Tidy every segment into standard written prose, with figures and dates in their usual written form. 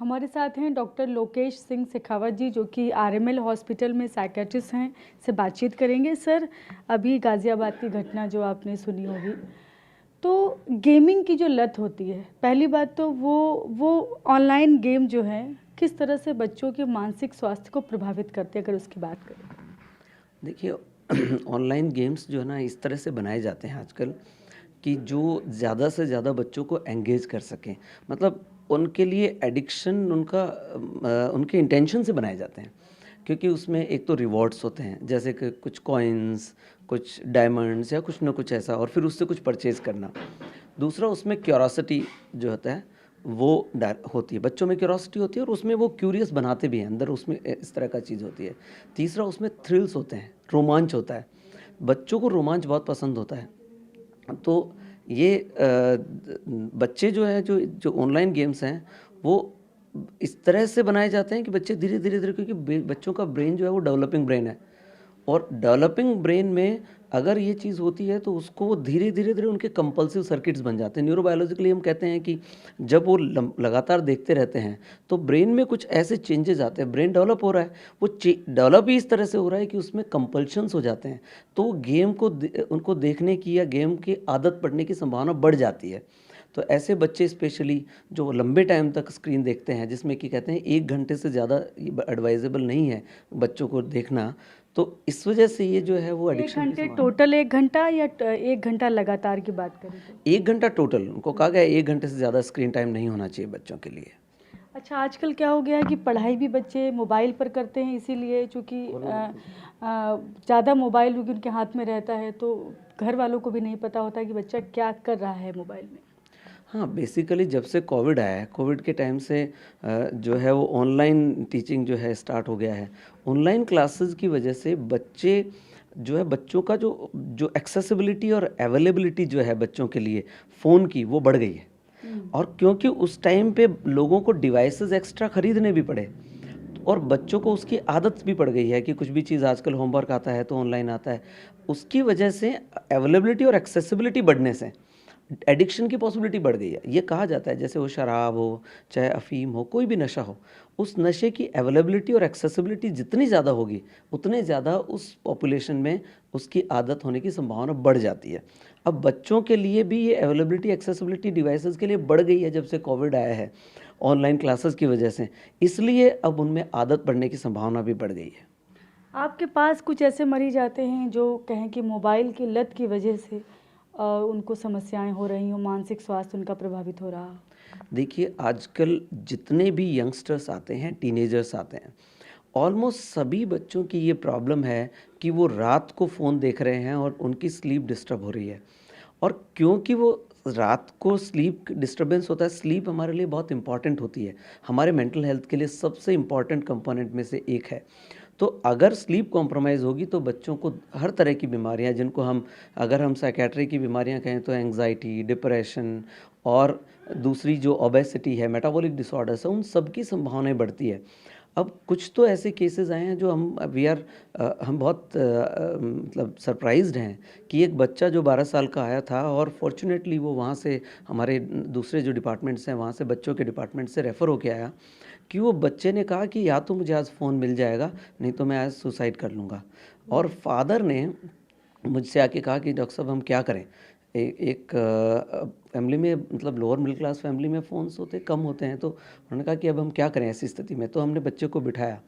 हमारे साथ हैं डॉक्टर लोकेश सिंह शेखावत जी, जो कि आरएमएल हॉस्पिटल में साइकेट्रिस्ट हैं, से बातचीत करेंगे। सर, अभी गाज़ियाबाद की घटना जो आपने सुनी होगी, तो गेमिंग की जो लत होती है, पहली बात तो वो ऑनलाइन गेम जो है किस तरह से बच्चों के मानसिक स्वास्थ्य को प्रभावित करते हैं, अगर उसकी बात करें। देखिए ऑनलाइन गेम्स जो है ना इस तरह से बनाए जाते हैं आजकल कि जो ज़्यादा से ज़्यादा बच्चों को एंगेज कर सकें। मतलब उनके लिए एडिक्शन उनके इंटेंशन से बनाए जाते हैं, क्योंकि उसमें एक तो रिवॉर्ड्स होते हैं, जैसे कि कुछ कॉइन्स, कुछ डायमंड्स या कुछ ना कुछ ऐसा, और फिर उससे कुछ परचेज़ करना। दूसरा, उसमें क्यूरोसिटी जो होता है वो होती है, बच्चों में क्यूरोसिटी होती है और उसमें वो क्यूरियस बनाते भी हैं, अंदर उसमें इस तरह का चीज़ होती है। तीसरा, उसमें थ्रिल्स होते हैं, रोमांच होता है, बच्चों को रोमांच बहुत पसंद होता है। तो ये बच्चे जो हैं, जो जो ऑनलाइन गेम्स हैं, वो इस तरह से बनाए जाते हैं कि बच्चे धीरे धीरे धीरे, क्योंकि बच्चों का ब्रेन जो है वो डेवलपिंग ब्रेन है, और डेवलपिंग ब्रेन में अगर ये चीज़ होती है तो उसको वो धीरे धीरे धीरे उनके कंपल्सिव सर्किट्स बन जाते हैं। न्यूरोबायोलॉजिकली हम कहते हैं कि जब वो लगातार देखते रहते हैं तो ब्रेन में कुछ ऐसे चेंजेस आते हैं, ब्रेन डेवलप हो रहा है, वो डेवलप ही इस तरह से हो रहा है कि उसमें कंपल्शंस हो जाते हैं, तो गेम को उनको देखने की या गेम की आदत पड़ने की संभावना बढ़ जाती है। तो ऐसे बच्चे स्पेशली जो लंबे टाइम तक स्क्रीन देखते हैं, जिसमें कि कहते हैं 1 घंटे से ज़्यादा एडवाइजेबल नहीं है बच्चों को देखना, तो इस वजह से ये जो है वो एक एडिक्शन की घंटे संभावना। टोटल 1 घंटा या 1 घंटा लगातार की बात करें तो? 1 घंटा टोटल उनको कहा गया है, 1 घंटे से ज़्यादा स्क्रीन टाइम नहीं होना चाहिए बच्चों के लिए। अच्छा, आजकल क्या हो गया है कि पढ़ाई भी बच्चे मोबाइल पर करते हैं, इसीलिए चूँकि ज़्यादा मोबाइल क्योंकि उनके हाथ में रहता है, तो घर वालों को भी नहीं पता होता कि बच्चा क्या कर रहा है मोबाइल में। हाँ, बेसिकली जब से कोविड आया है, कोविड के टाइम से जो है वो ऑनलाइन टीचिंग जो है स्टार्ट हो गया है। ऑनलाइन क्लासेस की वजह से बच्चे जो है, बच्चों का जो जो एक्सेसिबिलिटी और अवेलेबिलिटी जो है बच्चों के लिए फ़ोन की, वो बढ़ गई है। और क्योंकि उस टाइम पे लोगों को डिवाइसेस एक्स्ट्रा खरीदने भी पड़े, और बच्चों को उसकी आदत भी पड़ गई है कि कुछ भी चीज़ आजकल होमवर्क आता है तो ऑनलाइन आता है। उसकी वजह से अवेलेबिलिटी और एक्सेसिबिलिटी बढ़ने से एडिक्शन की पॉसिबिलिटी बढ़ गई है। ये कहा जाता है जैसे वो शराब हो, चाहे अफ़ीम हो, कोई भी नशा हो, उस नशे की अवेलेबिलिटी और एक्सेसिबिलिटी जितनी ज़्यादा होगी, उतने ज़्यादा उस पॉपुलेशन में उसकी आदत होने की संभावना बढ़ जाती है। अब बच्चों के लिए भी ये अवेलेबिलिटी, एक्सेसिबिलिटी डिवाइसेस के लिए बढ़ गई है जब से कोविड आया है, ऑनलाइन क्लासेस की वजह से, इसलिए अब उनमें आदत पड़ने की संभावना भी बढ़ गई है। आपके पास कुछ ऐसे मरीज आते हैं जो कहें कि मोबाइल की लत की वजह से उनको समस्याएं हो रही हों, मानसिक स्वास्थ्य उनका प्रभावित हो रहा हो? देखिए, आजकल जितने भी यंगस्टर्स आते हैं, टीनेजर्स आते हैं, ऑलमोस्ट सभी बच्चों की ये प्रॉब्लम है कि वो रात को फ़ोन देख रहे हैं और उनकी स्लीप डिस्टर्ब हो रही है। और क्योंकि वो रात को स्लीप डिस्टर्बेंस होता है, स्लीप हमारे लिए बहुत इंपॉर्टेंट होती है, हमारे मेंटल हेल्थ के लिए सबसे इम्पॉर्टेंट कंपोनेंट में से एक है। तो अगर स्लीप कॉम्प्रोमाइज़ होगी तो बच्चों को हर तरह की बीमारियां, जिनको हम, अगर हम साइकेट्री की बीमारियां कहें तो एंग्जाइटी, डिप्रेशन, और दूसरी जो ओबेसिटी है, मेटाबॉलिक डिसऑर्डर्स है, उन सब की संभावनाएं बढ़ती है। अब कुछ तो ऐसे केसेस आए हैं जो हम बहुत मतलब सरप्राइज्ड हैं कि एक बच्चा जो 12 साल का आया था, और फॉर्चुनेटली वो वहाँ से, हमारे दूसरे जो डिपार्टमेंट्स हैं वहाँ से, बच्चों के डिपार्टमेंट से रेफ़र होके आया, कि वो बच्चे ने कहा कि या तो मुझे आज फ़ोन मिल जाएगा, नहीं तो मैं आज सुसाइड कर लूँगा। और फादर ने मुझसे आके कहा कि डॉक्टर साहब हम क्या करें? एक फैमिली में, मतलब लोअर मिडिल क्लास फैमिली में फ़ोन्स होते कम होते हैं, तो उन्होंने कहा कि अब हम क्या करें ऐसी स्थिति में? तो हमने बच्चे को बिठाया,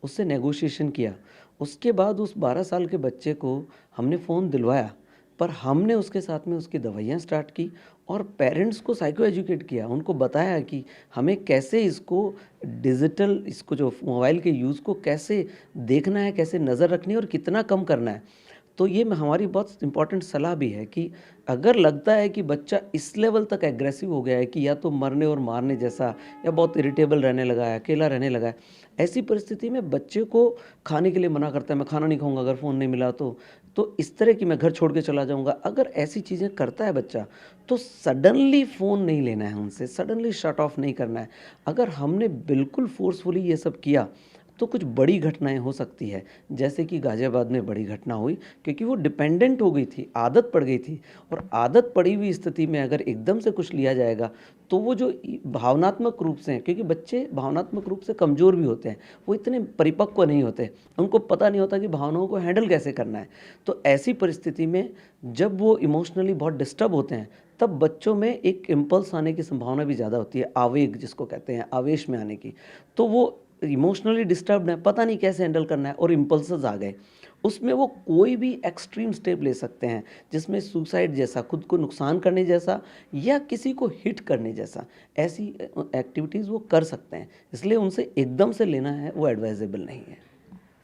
उससे नेगोशिएशन किया। उसके बाद उस 12 साल के बच्चे को हमने फ़ोन दिलवाया, पर हमने उसके साथ में उसकी दवाइयाँ स्टार्ट की, और पेरेंट्स को साइको एजुकेट किया, उनको बताया कि हमें कैसे इसको डिजिटल, इसको जो मोबाइल के यूज़ को कैसे देखना है, कैसे नज़र रखनी है और कितना कम करना है। तो ये हमारी बहुत इम्पोर्टेंट सलाह भी है कि अगर लगता है कि बच्चा इस लेवल तक एग्रेसिव हो गया है कि या तो मरने और मारने जैसा, या बहुत इरिटेबल रहने लगा है, अकेला रहने लगा है, ऐसी परिस्थिति में बच्चे को खाने के लिए मना करता है, मैं खाना नहीं खाऊंगा अगर फ़ोन नहीं मिला तो इस तरह की, मैं घर छोड़ के चला जाऊंगा, अगर ऐसी चीज़ें करता है बच्चा, तो सडनली फ़ोन नहीं लेना है उनसे, सडनली शट ऑफ नहीं करना है। अगर हमने बिल्कुल फोर्सफुली ये सब किया तो कुछ बड़ी घटनाएं हो सकती है, जैसे कि गाज़ियाबाद में बड़ी घटना हुई क्योंकि वो डिपेंडेंट हो गई थी, आदत पड़ गई थी। और आदत पड़ी हुई स्थिति में अगर एकदम से कुछ लिया जाएगा तो वो जो भावनात्मक रूप से हैं, क्योंकि बच्चे भावनात्मक रूप से कमज़ोर भी होते हैं, वो इतने परिपक्व नहीं होते, उनको पता नहीं होता कि भावनाओं को हैंडल कैसे करना है। तो ऐसी परिस्थिति में जब वो इमोशनली बहुत डिस्टर्ब होते हैं, तब बच्चों में एक इम्पल्स आने की संभावना भी ज़्यादा होती है, आवेग जिसको कहते हैं, आवेश में आने की। तो वो इमोशनली डिस्टर्ब्ड है, पता नहीं कैसे हैंडल करना है और इम्पल्सेस आ गए। उसमें वो कोई भी एक्सट्रीम स्टेप ले सकते हैं, जिसमें सुसाइड जैसा, खुद को नुकसान करने जैसा या किसी को हिट करने जैसा ऐसी एक्टिविटीज़ वो कर सकते हैं। इसलिए उनसे एकदम से लेना है वो एडवाइजेबल नहीं है।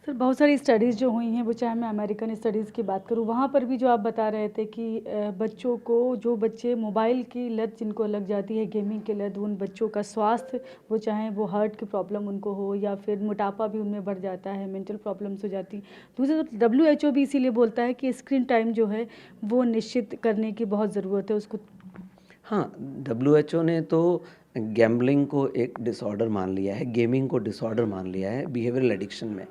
सर बहुत सारी स्टडीज़ जो हुई हैं, वो चाहे मैं अमेरिकन स्टडीज़ की बात करूँ, वहाँ पर भी जो आप बता रहे थे कि बच्चों को, जो बच्चे मोबाइल की लत जिनको लग जाती है, गेमिंग की लत, उन बच्चों का स्वास्थ्य, वो चाहे वो हार्ट की प्रॉब्लम उनको हो या फिर मोटापा भी उनमें बढ़ जाता है, मेंटल प्रॉब्लम्स हो जाती। दूसरी तरफ WHO भी इसीलिए बोलता है कि स्क्रीन टाइम जो है वो निश्चित करने की बहुत ज़रूरत है उसको। हाँ, WHO ने तो गैम्बलिंग को एक डिसऑर्डर मान लिया है, गेमिंग को डिसऑर्डर मान लिया है बिहेवियरल एडिक्शन में,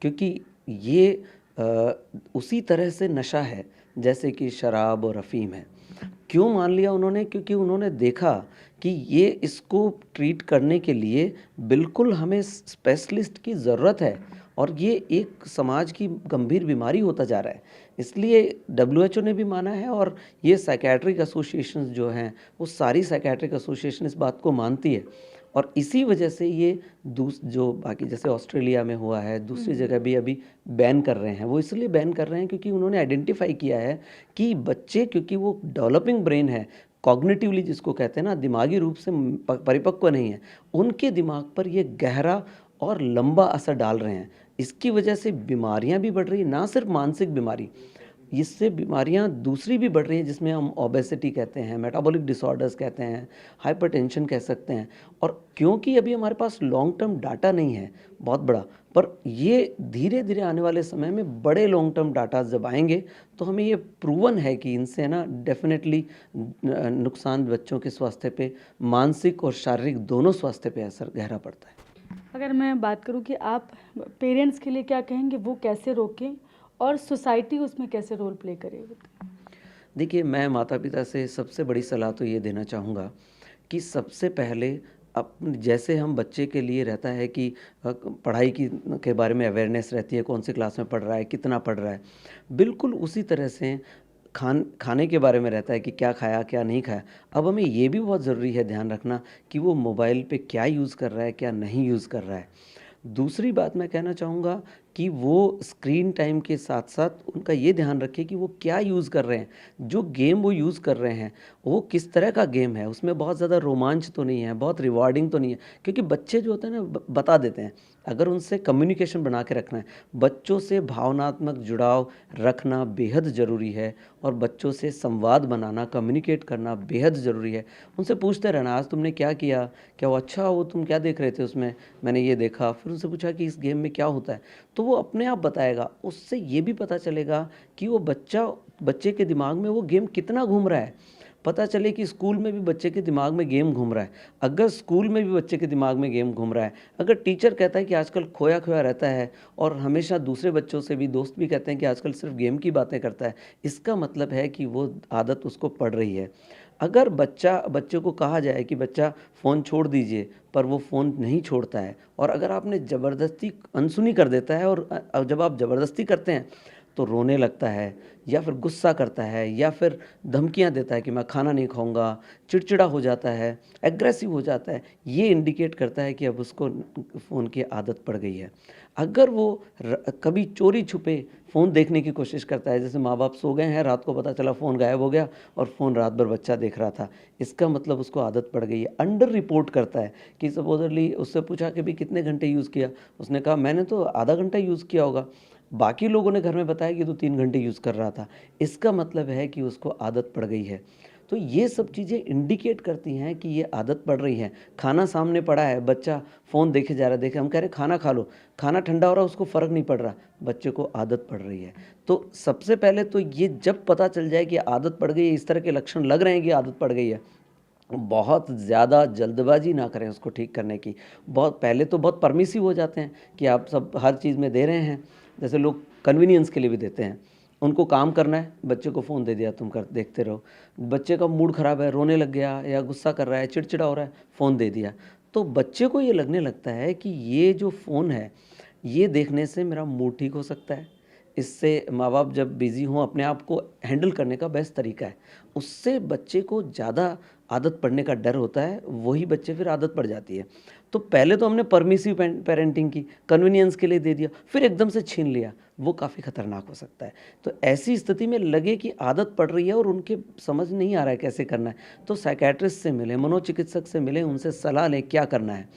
क्योंकि ये उसी तरह से नशा है जैसे कि शराब और अफ़ीम है। क्यों मान लिया उन्होंने? क्योंकि उन्होंने देखा कि ये इसको ट्रीट करने के लिए बिल्कुल हमें स्पेशलिस्ट की ज़रूरत है और ये एक समाज की गंभीर बीमारी होता जा रहा है। इसलिए WHO ने भी माना है और ये साइकियाट्रिक एसोसिएशंस जो हैं, वो सारी साइकियाट्रिक एसोसिएशन इस बात को मानती है। और इसी वजह से ये जो बाकी जैसे ऑस्ट्रेलिया में हुआ है, दूसरी जगह भी अभी बैन कर रहे हैं। वो इसलिए बैन कर रहे हैं क्योंकि उन्होंने आइडेंटिफ़ाई किया है कि बच्चे, क्योंकि वो डेवलपिंग ब्रेन है, कॉग्निटिवली जिसको कहते हैं ना, दिमागी रूप से परिपक्व नहीं है, उनके दिमाग पर ये गहरा और लंबा असर डाल रहे हैं। इसकी वजह से बीमारियां भी बढ़ रही हैं, ना सिर्फ मानसिक बीमारी, इससे बीमारियां दूसरी भी बढ़ रही हैं, जिसमें हम ओबेसिटी कहते हैं, मेटाबॉलिक डिसऑर्डर्स कहते हैं, हाइपरटेंशन कह सकते हैं। और क्योंकि अभी हमारे पास लॉन्ग टर्म डाटा नहीं है बहुत बड़ा, पर ये धीरे धीरे आने वाले समय में बड़े लॉन्ग टर्म डाटा जब आएंगे तो हमें ये प्रूवन है कि इनसे ना डेफिनेटली नुकसान बच्चों के स्वास्थ्य पे, मानसिक और शारीरिक दोनों स्वास्थ्य पे असर गहरा पड़ता है। अगर मैं बात करूं कि आप पेरेंट्स के लिए क्या कहेंगे, वो कैसे रोकें और सोसाइटी उसमें कैसे रोल प्ले करे? देखिए, मैं माता-पिता से सबसे बड़ी सलाह तो ये देना चाहूँगा कि सबसे पहले जैसे हम बच्चे के लिए रहता है कि पढ़ाई के बारे में अवेयरनेस रहती है, कौन सी क्लास में पढ़ रहा है, कितना पढ़ रहा है, बिल्कुल उसी तरह से खाने के बारे में रहता है कि क्या खाया, क्या नहीं खाया। अब हमें ये भी बहुत ज़रूरी है ध्यान रखना कि वो मोबाइल पे क्या यूज़ कर रहा है, क्या नहीं यूज़ कर रहा है। दूसरी बात मैं कहना चाहूँगा कि वो स्क्रीन टाइम के साथ-साथ उनका ये ध्यान रखें कि वो क्या यूज़ कर रहे हैं। जो गेम वो यूज़ कर रहे हैं, वो किस तरह का गेम है, उसमें बहुत ज़्यादा रोमांच तो नहीं है, बहुत रिवार्डिंग तो नहीं है। क्योंकि बच्चे जो होते हैं ना, बता देते हैं। अगर उनसे कम्युनिकेशन बना के रखना है, बच्चों से भावनात्मक जुड़ाव रखना बेहद ज़रूरी है और बच्चों से संवाद बनाना, कम्युनिकेट करना बेहद ज़रूरी है। उनसे पूछते रहना, आज तुमने क्या किया? क्या वो अच्छा, वो तुम क्या देख रहे थे उसमें? मैंने ये देखा। फिर उनसे पूछा कि इस गेम में क्या होता है? तो वो अपने आप बताएगा। उससे ये भी पता चलेगा कि वो बच्चे के दिमाग में वो गेम कितना घूम रहा है। पता चले कि स्कूल में भी बच्चे के दिमाग में गेम घूम रहा है। अगर स्कूल में भी बच्चे के दिमाग में गेम घूम रहा है, अगर टीचर कहता है कि आजकल खोया-खोया रहता है और हमेशा दूसरे बच्चों से भी, दोस्त भी कहते हैं कि आजकल सिर्फ गेम की बातें करता है, इसका मतलब है कि वो आदत उसको पड़ रही है। अगर बच्चे को कहा जाए कि बच्चा फ़ोन छोड़ दीजिए, पर वो फ़ोन नहीं छोड़ता है, और अगर आपने ज़बरदस्ती अनसुनी कर देता है और जब आप ज़बरदस्ती करते हैं तो रोने लगता है या फिर गुस्सा करता है या फिर धमकियाँ देता है कि मैं खाना नहीं खाऊँगा, चिड़चिड़ा हो जाता है, एग्रेसिव हो जाता है, ये इंडिकेट करता है कि अब उसको फ़ोन की आदत पड़ गई है। अगर वो कभी चोरी छुपे फ़ोन देखने की कोशिश करता है, जैसे माँ-बाप सो गए हैं, रात को पता चला फ़ोन गायब हो गया और फ़ोन रात भर बच्चा देख रहा था, इसका मतलब उसको आदत पड़ गई है। अंडर रिपोर्ट करता है कि सपोज़रली उससे पूछा कि भई कितने घंटे यूज़ किया? उसने कहा मैंने तो आधा घंटा यूज़ किया होगा। बाकी लोगों ने घर में बताया कि तू 3 घंटे यूज़ कर रहा था। इसका मतलब है कि उसको आदत पड़ गई है। तो ये सब चीज़ें इंडिकेट करती हैं कि ये आदत पड़ रही है। खाना सामने पड़ा है, बच्चा फ़ोन देखे जा रहा है, देखे, हम कह रहे हैं खाना खा लो, खाना ठंडा हो रहा है, उसको फ़र्क नहीं पड़ रहा, बच्चे को आदत पड़ रही है। तो सबसे पहले तो ये जब पता चल जाए कि आदत पड़ गई है, इस तरह के लक्षण लग रहे हैं कि आदत पड़ गई है, बहुत ज़्यादा जल्दबाजी ना करें उसको ठीक करने की। बहुत पहले तो बहुत परमिसिव हो जाते हैं कि आप सब हर चीज़ में दे रहे हैं। जैसे लोग कन्वीनियंस के लिए भी देते हैं। उनको काम करना है, बच्चे को फ़ोन दे दिया, तुम कर देखते रहो। बच्चे का मूड ख़राब है, रोने लग गया या गुस्सा कर रहा है, चिड़चिड़ा हो रहा है, फ़ोन दे दिया। तो बच्चे को ये लगने लगता है कि ये जो फ़ोन है, ये देखने से मेरा मूड ठीक हो सकता है। इससे माँ-बाप जब बिज़ी हों, अपने आप को हैंडल करने का बेस्ट तरीका है। उससे बच्चे को ज़्यादा आदत पड़ने का डर होता है, वही बच्चे फिर आदत पड़ जाती है। तो पहले तो हमने परमिसिव पेरेंटिंग की, कन्वीनियंस के लिए दे दिया, फिर एकदम से छीन लिया, वो काफ़ी खतरनाक हो सकता है। तो ऐसी स्थिति में लगे कि आदत पड़ रही है और उनके समझ नहीं आ रहा है कैसे करना है, तो साइकियाट्रिस्ट से मिलें, मनोचिकित्सक से मिलें, उनसे सलाह लें क्या करना है।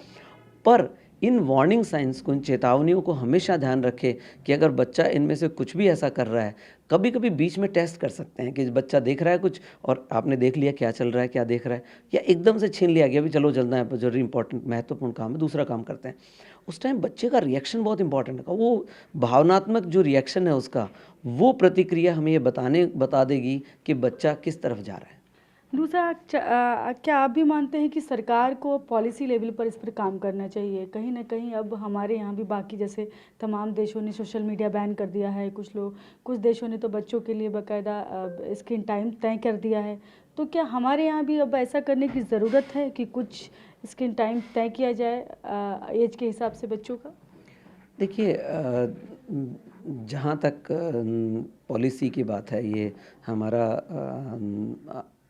पर इन वार्निंग साइंस को, इन चेतावनियों को हमेशा ध्यान रखें कि अगर बच्चा इनमें से कुछ भी ऐसा कर रहा है, कभी-कभी बीच में टेस्ट कर सकते हैं कि बच्चा देख रहा है कुछ और आपने देख लिया क्या चल रहा है, क्या देख रहा है, या एकदम से छीन लिया कि अभी चलो चलना है, ज़रूरी इंपॉर्टेंट महत्वपूर्ण काम है, दूसरा काम करते हैं। उस टाइम बच्चे का रिएक्शन बहुत इंपॉर्टेंट है। वो भावनात्मक जो रिएक्शन है उसका, वो प्रतिक्रिया हमें ये बता देगी कि बच्चा किस तरफ जा रहा है। दूसरा क्या आप भी मानते हैं कि सरकार को पॉलिसी लेवल पर इस पर काम करना चाहिए? कहीं न कहीं अब हमारे यहाँ भी बाकी जैसे तमाम देशों ने सोशल मीडिया बैन कर दिया है, कुछ देशों ने तो बच्चों के लिए बाकायदा स्क्रीन टाइम तय कर दिया है। तो क्या हमारे यहाँ भी अब ऐसा करने की ज़रूरत है कि कुछ स्क्रीन टाइम तय किया जाए ऐज के हिसाब से बच्चों का? देखिए जहाँ तक पॉलिसी की बात है, ये हमारा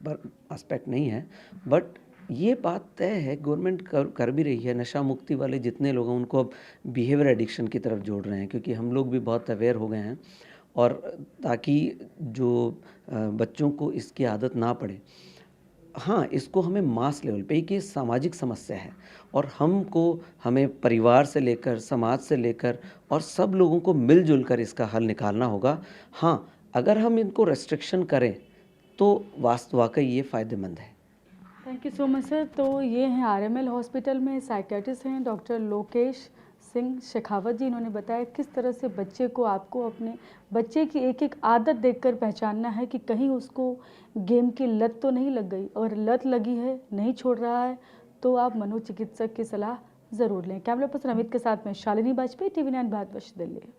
पर एस्पेक्ट नहीं है, बट ये बात तय है, गवर्नमेंट कर भी रही है। नशा मुक्ति वाले जितने लोग हैं उनको अब बिहेवियर एडिक्शन की तरफ जोड़ रहे हैं, क्योंकि हम लोग भी बहुत अवेयर हो गए हैं, और ताकि जो बच्चों को इसकी आदत ना पड़े। हाँ, इसको हमें मास लेवल पे, एक ये सामाजिक समस्या है और हमें परिवार से लेकर, समाज से लेकर और सब लोगों को मिल-जुल कर इसका हल निकालना होगा। हाँ, अगर हम इनको रेस्ट्रिक्शन करें, तो वाक़ई ये फ़ायदेमंद है। Thank you so much sir. तो ये हैं आरएमएल हॉस्पिटल में साइकियाट्रिस्ट हैं डॉक्टर लोकेश सिंह शेखावत जी। इन्होंने बताया किस तरह से बच्चे को आपको अपने बच्चे की एक-एक आदत देखकर पहचानना है कि कहीं उसको गेम की लत तो नहीं लग गई, और लत लगी है, नहीं छोड़ रहा है, तो आप मनोचिकित्सक की सलाह ज़रूर लें। कैमरा पर्सन अमित के साथ में शालिनी वाजपेयी, टीवी 9 भारतवर्ष, दिल्ली।